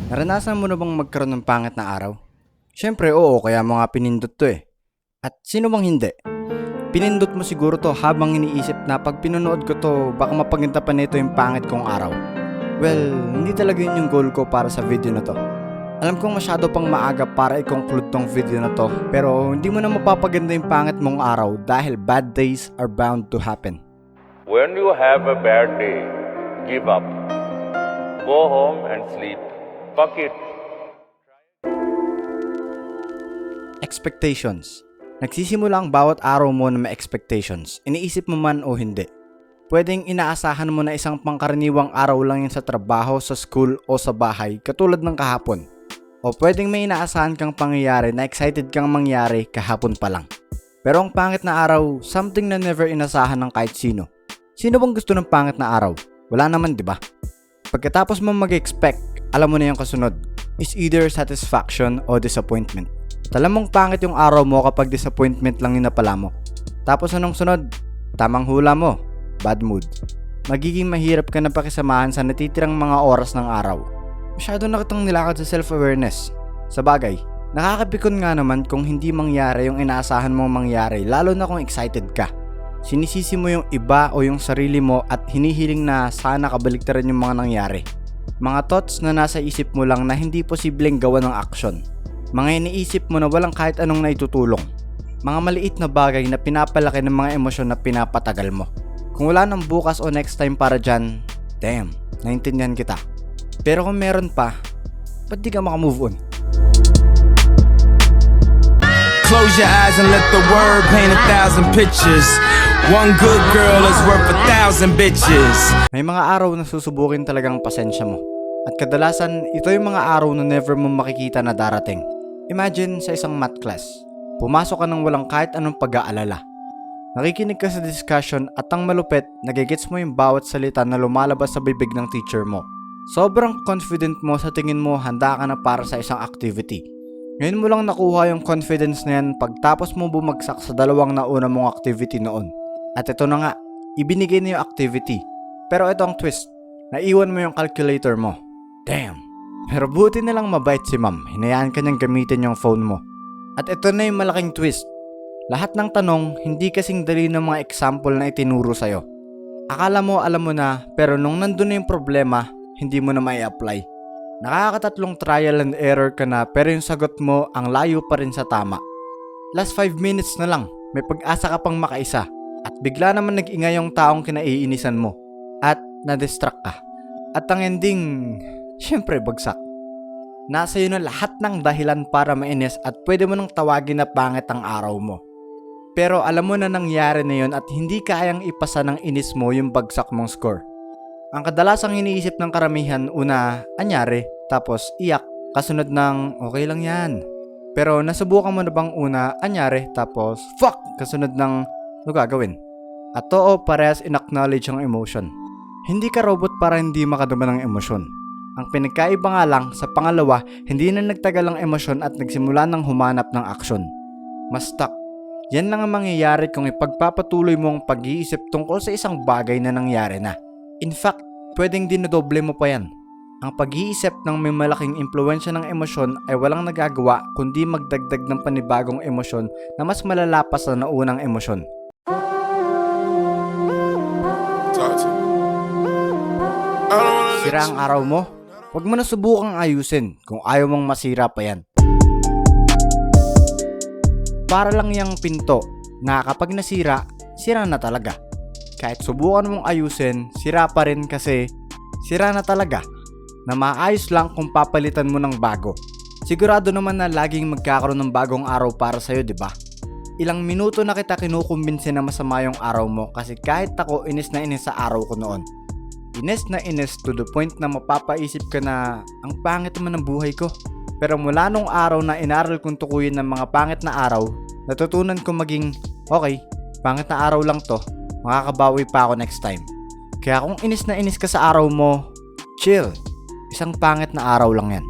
Naranasan mo na bang magkaroon ng pangit na araw? Siyempre oo, kaya mo nga pinindot to eh. At sino bang hindi? Pinindot mo siguro to habang iniisip na pag pinunood ko to, baka mapaganda pa nito yung pangit kong araw. Well, hindi talaga yun yung goal ko para sa video na to. Alam kong masyado pang maaga para i-conclude tong video na to, pero hindi mo na mapapaganda yung pangit mong araw dahil bad days are bound to happen. When you have a bad day, give up. Go home and sleep. Fuck it. Expectations. Nagsisimula ang bawat araw mo na may expectations, iniisip mo man o hindi. Pwedeng inaasahan mo na isang pangkaraniwang araw lang yun sa trabaho, sa school o sa bahay, katulad ng kahapon. O pwedeng may inaasahan kang pangyayari na excited kang mangyari kahapon pa lang. Pero ang pangit na araw, something na never inasahan ng kahit sino. Sino bang gusto ng pangit na araw? Wala naman, di ba? Pagkatapos mo mag-expect, alam mo na yung kasunod. Is either satisfaction o disappointment. Alam mong pangit yung araw mo kapag disappointment lang yung napala mo. Tapos anong sunod? Tamang hula mo, bad mood. Magiging mahirap ka na pakisamahan sa natitirang mga oras ng araw. Masyado na kitang nilakad sa self-awareness. Sa bagay, nakakapikon nga naman kung hindi mangyari yung inaasahan mong mangyari, lalo na kung excited ka. Sinisisi mo yung iba o yung sarili mo at hinihiling na sana kabaliktaran yung mga nangyari. Mga thoughts na nasa isip mo lang na hindi posibleng gawa ng action. Mga iniisip mo na walang kahit anong naitutulong. Mga maliit na bagay na pinapalaki ng mga emosyon na pinapatagal mo. Kung wala nang bukas o next time para dyan, damn, naintindihan kita. Pero kung meron pa, ba't di ka makamove on? Close your eyes and let the word paint 1,000 pictures. One good girl is worth 1,000 bitches. May mga araw na susubukin talagang pasensya mo. At kadalasan, ito yung mga araw na never mo makikita na darating. Imagine sa isang math class. Pumasok ka ng walang kahit anong pag-aalala. Nakikinig ka sa discussion at ang malupit, nagigets mo yung bawat salita na lumalabas sa bibig ng teacher mo. Sobrang confident mo sa tingin mo handa ka na para sa isang activity. Ngayon mo lang nakuha yung confidence na yan pagtapos mo bumagsak sa dalawang nauna mong activity noon. At ito na nga, ibinigay na yung activity. Pero ito ang twist, naiwan mo yung calculator mo. Damn! Pero buti na lang mabait si ma'am, hinayaan ka niyang gamitin yung phone mo. At ito na yung malaking twist. Lahat ng tanong, hindi kasing dali ng mga example na itinuro sa'yo. Akala mo alam mo na, pero nung nandun na yung problema, hindi mo na may apply. Nakakatatlong trial and error ka na pero yung sagot mo ang layo pa rin sa tama. Last 5 minutes na lang, may pag-asa ka pang makaisa. At bigla naman nag-ingay yung taong kinaiinisan mo. At na-distract ka. At ang ending, syempre bagsak. Nasa iyo na lahat ng dahilan para mainis at pwede mo nang tawagin na pangit ang araw mo. Pero alam mo na nangyari na yun at hindi kayang ipasa ng inis mo yung bagsak mong score. Ang kadalasang iniisip ng karamihan, una, anyari, tapos iyak, kasunod ng okay lang yan. Pero nasubukan mo na bang una, anyari, tapos fuck, kasunod ng ano gagawin? At oo, parehas in-acknowledge ang emotion. Hindi ka robot para hindi makadama ng emosyon. Ang pinagkaiba nga lang, sa pangalawa, hindi na nagtagal ang emosyon at nagsimula ng humanap ng aksyon. Mas stuck. Yan lang ang mangyayari kung ipagpapatuloy mo ang pag-iisip tungkol sa isang bagay na nangyari na. In fact, pwedeng dinodoble mo pa yan. Ang pag-iisip ng may malaking impluwensya ng emosyon ay walang nagagawa kundi magdagdag ng panibagong emosyon na mas malala pa sa naunang emosyon. Sira ang araw mo? Huwag mo na subukang ayusin kung ayaw mong masira pa yan. Para lang yung pinto na kapag nasira, sira na talaga. Kahit subukan mong ayusin, sira pa rin kasi sira na talaga. Na maayos lang kung papalitan mo ng bago. Sigurado naman na laging magkakaroon ng bagong araw para sa'yo, di ba? Ilang minuto na kita kinukumbinsi na masama yung araw mo kasi kahit ako inis na inis sa araw ko noon. Inis na inis to the point na mapapaisip ka na ang pangit naman ng buhay ko. Pero mula nung araw na inaral kong tukuyin ng mga pangit na araw, natutunan ko maging okay, pangit na araw lang to. Makakabawi pa ako next time. Kaya kung inis na inis ka sa araw mo, chill. Isang pangit na araw lang yan.